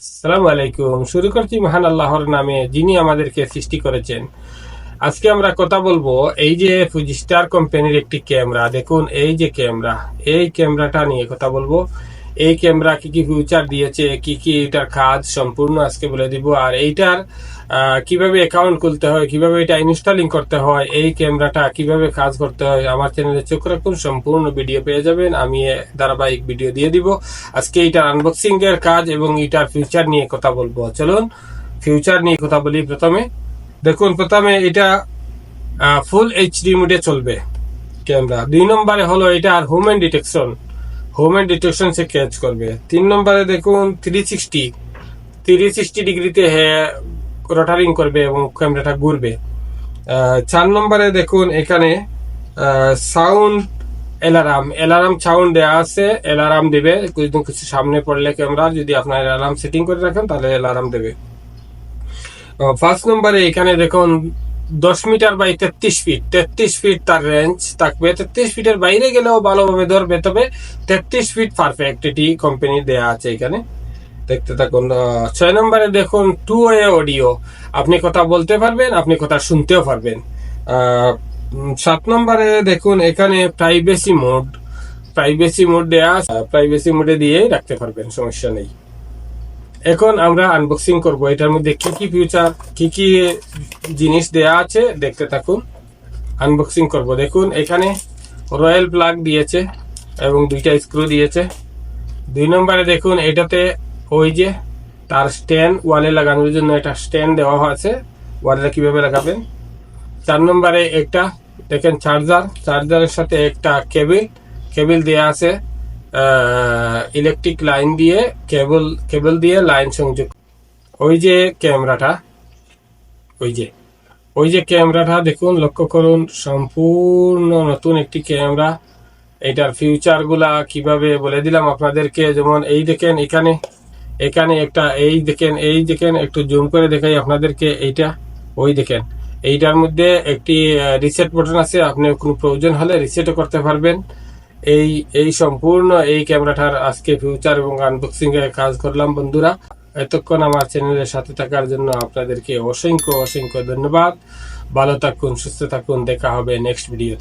আসসালামু আলাইকুম। শুরু করছি মহান আল্লাহর নামে, যিনি আমাদেরকে সৃষ্টি করেছেন। আজকে আমরা কথা বলবো এই যে ফুজিস্টার কোম্পানির একটি ক্যামেরা। দেখুন এই যে ক্যামেরা, এই ক্যামেরাটা নিয়ে কথা বলবো। এই ক্যামেরা কি কি ফিউচার দিয়েছে, কি কি এটার কাজ সম্পূর্ণ আজকে বলে দিব। আর এইটার কিভাবে অ্যাকাউন্ট খুলতে হয়, কিভাবে এটা ইনস্টলিং করতে হয়, এই ক্যামেরাটা কিভাবে কাজ করতে হয়, আমার চ্যানেলে চোখ রাখুন, সম্পূর্ণ ভিডিও পেয়ে যাবেন। আমি ধারাবাহিক ভিডিও দিয়ে দিব। আজকে এটার আনবক্সিং এর কাজ এবং এটার ফিউচার নিয়ে কথা বলবো। চলুন ফিউচার নিয়ে কথা বলি। প্রথমে দেখুন, প্রথমে এটা ফুল এইচডি মোডে চলবে ক্যামেরা। 2 নম্বরে হলো এটার হোম এন্ড ডিটেকশন সে ক্যাচ করবে। 3 নম্বরে দেখুন 360 ডিগ্রিতে রোটারিং করবে এবং ক্যামেরাটা ঘুরবে। 4 নম্বরে দেখুন এখানে সাউন্ড অ্যালার্ম সাউন্ড দেওয়া আছে, অ্যালার্ম দেবে কিছু সামনে পড়লে ক্যামেরা, যদি আপনার অ্যালার্ম সেটিং করে রাখেন তাহলে অ্যালার্ম দেবে। 5 নম্বরে এখানে দেখুন 10 মিটার বাই 33 ফিট তার রেঞ্জ থাকবে। 33 ফিটের বাইরে গেলেও ভালোভাবে ধরবে, তবে 33 ফিট পারফেক্ট এটি কোম্পানি দেয়া আছে এখানে, দেখতে থাকুন। 6 নম্বরে দেখুন 2 ওয়ে অডিও, আপনি কথা বলতে পারবেন, আপনি কথা শুনতেও পারবেন। 7 নম্বরে দেখুন এখানে প্রাইভেসি মোড দেয়া, প্রাইভেসি মোডে দিয়ে রাখতে পারবেন, সমস্যা নেই। এখন আমরা আনবক্সিং করব। এটার মধ্যে কি কি ফিউচার, কি কি জিনিস দেয়া আছে দেখতে থাকুন। আনবক্সিং করব। দেখুন এখানে রয়্যাল প্লাগ দিয়েছে এবং 2টা স্ক্রু দিয়েছে। 2 নম্বরে দেখুন এটাতে ওই যে তার স্ট্যান্ড, ওয়ালে লাগানোর জন্য একটা স্ট্যান্ড দেওয়া আছে, ওয়ালে কিভাবে লাগাবেন। 4 নম্বরে একটা দেখেন চার্জারের সাথে একটা কেবল দেয়া আছে, ইলেকট্রিক লাইন দিয়ে কেবল দিয়ে লাইন সংযোগ। ওই যে ক্যামেরাটা, ওই যে ক্যামেরাটা দেখুন, লক্ষ্য করুন, সম্পূর্ণ নতুন একটি ক্যামেরা। এটার ফিউচার গুলা কিভাবে বলে দিলাম আপনাদেরকে। যেমন এই দেখেন এখানে একটা, এই দেখেন একটু জুম করে দেখাই আপনাদেরকে। ওই দেখেন এইটার মধ্যে একটি রিসেট বাটন আছে, আপনি কোনো প্রয়োজন হলে রিসেটও করতে পারবেন। এই সম্পূর্ণ এই ক্যামেরাটার আজকে ফিউচার এবং আনবক্সিং এর কাজ করলাম বন্ধুরা। এতক্ষণ আমার চ্যানেলের সাথে থাকার জন্য আপনাদেরকে অসংখ্য ধন্যবাদ। ভালো থাকুন, সুস্থ থাকুন, দেখা হবে নেক্সট ভিডিও।